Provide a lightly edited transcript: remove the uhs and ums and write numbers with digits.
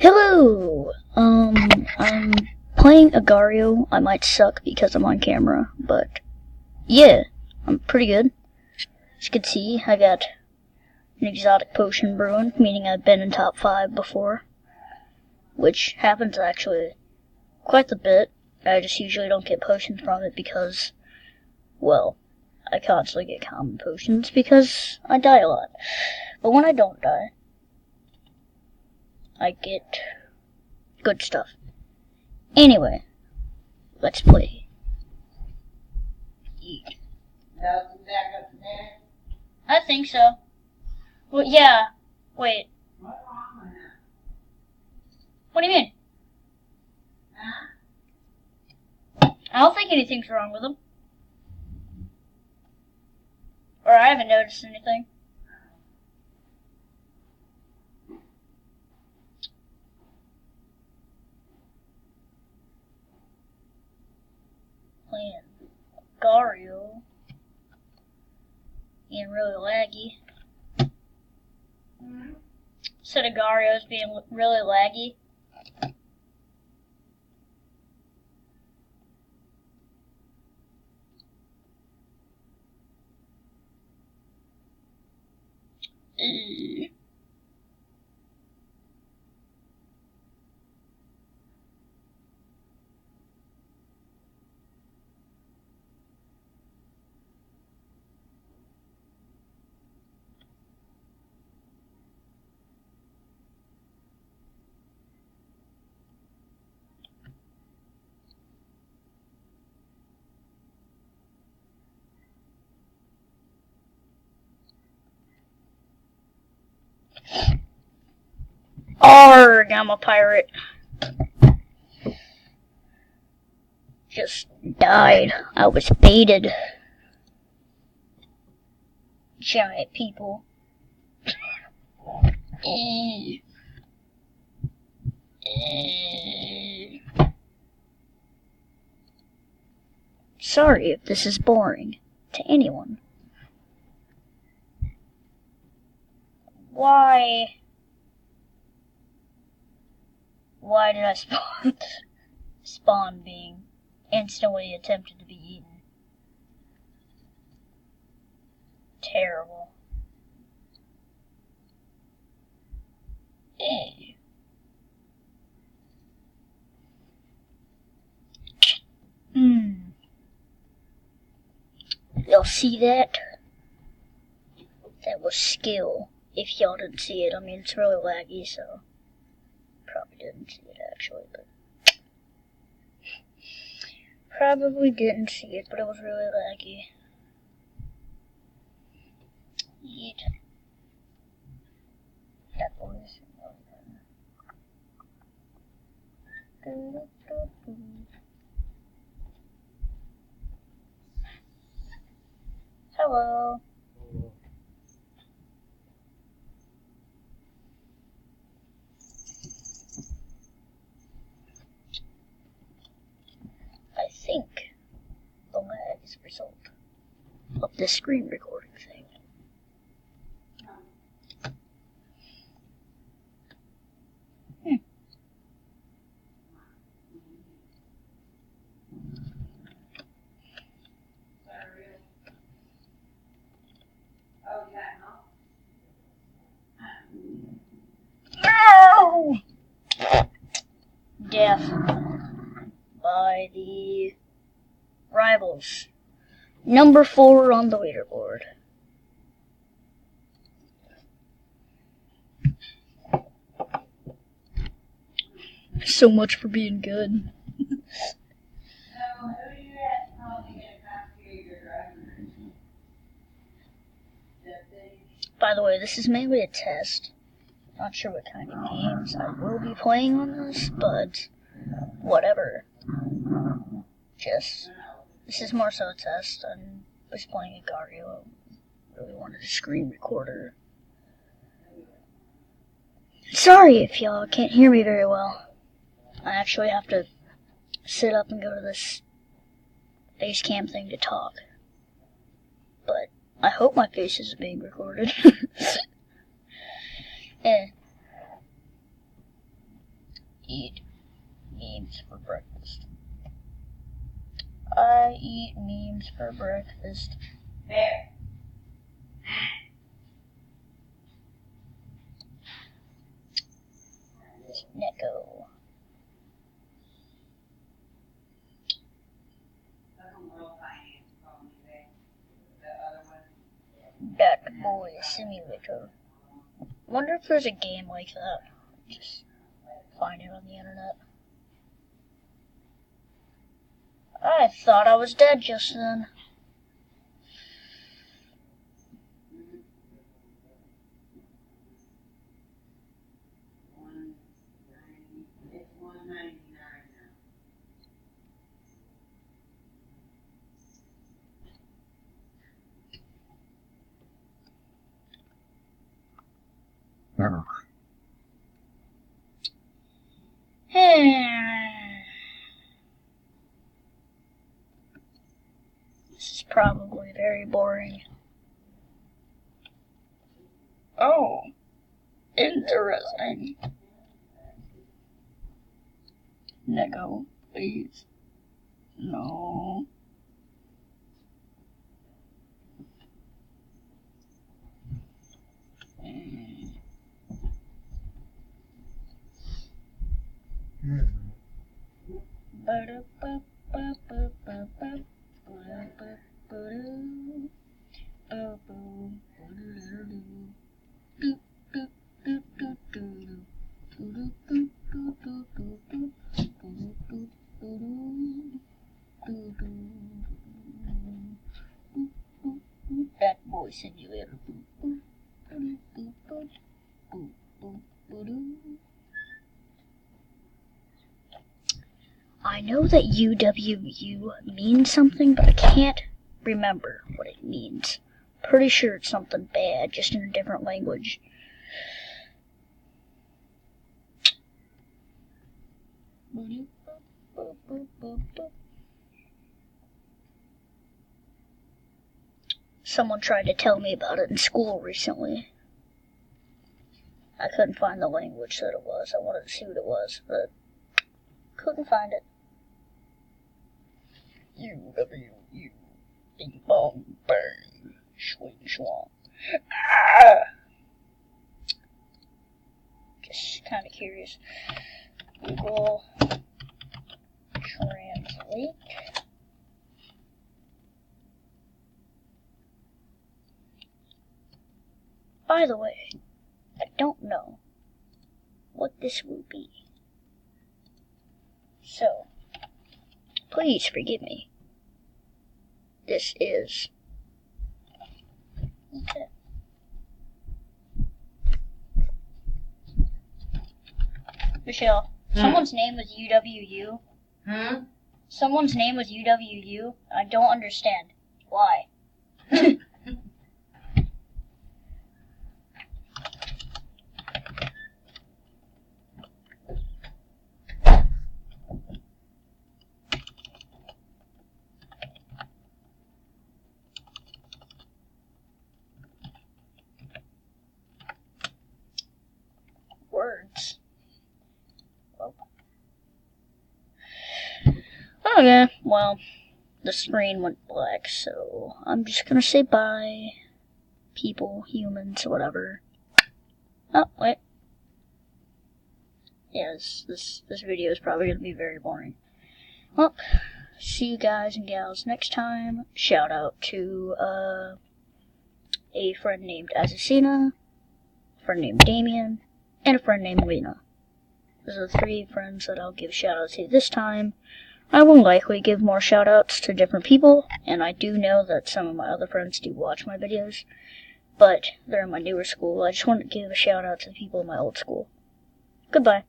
Hello! I'm playing Agario. I might suck because I'm on camera, but yeah, I'm pretty good. As you can see, I got an exotic potion brewing, meaning I've been in top 5 before, which happens actually quite a bit. I just usually don't get potions from it because, well, I constantly get common potions because I die a lot. But when I don't die, I get good stuff. Anyway, let's play. I think so. Well, yeah. Wait. What do you mean? I don't think anything's wrong with them. Or I haven't noticed anything. Playing Gario. Being really laggy. Said Agario's being really laggy. Arrgh, I'm a pirate. Just died. I was baited. Giant people. Sorry if this is boring to anyone. Why did I spawn being instantly attempted to be eaten? Terrible. Y'all see that? That was skill. If y'all didn't see it, I mean, it's really laggy, so probably didn't see it actually, but probably didn't see it, but it was really laggy. Yeet. That voice. Hello. I think the lag is a result of this screen recording thing. No! Death by the rivals. Number 4 on the leaderboard. So much for being good. By the way, this is mainly a test. Not sure what kind of games I will be playing on this, but whatever. This is more so a test. I was playing Agario. I really wanted a screen recorder. Sorry if y'all can't hear me very well. I actually have to sit up and go to this face cam thing to talk. But I hope my face is being recorded. eat memes for breakfast. I eat memes for breakfast. There. Neko. That Boy Simulator. Wonder if there's a game like that. Just find it on the internet. I thought I was dead just then. It's $1.99 now. This is probably very boring. Oh, interesting. Neko, please. No. That Boy Simulator. I know that UWU means something, but I can't remember what it means. Pretty sure it's something bad, just in a different language. Someone tried to tell me about it in school recently. I couldn't find the language that it was. I wanted to see what it was, but couldn't find it. UWU, ding bong bang, swing swang. Ah! Just kind of curious. Google Translate. By the way, I don't know what this will be. So, please forgive me. This is... Okay. Michelle, someone's name was UWU. Someone's name was UWU. I don't understand. Why? Words. Okay, well, the screen went black, so I'm just gonna say bye. People, humans, whatever. Oh, wait. Yes, this video is probably gonna be very boring. Well, see you guys and gals next time. Shout out to a friend named Azucena, a friend named Damien, and a friend named Lena. Those are the 3 friends that I'll give shout outs to this time. I will likely give more shout outs to different people, and I do know that some of my other friends do watch my videos, but they're in my newer school. I just want to give a shout out to the people in my old school. Goodbye.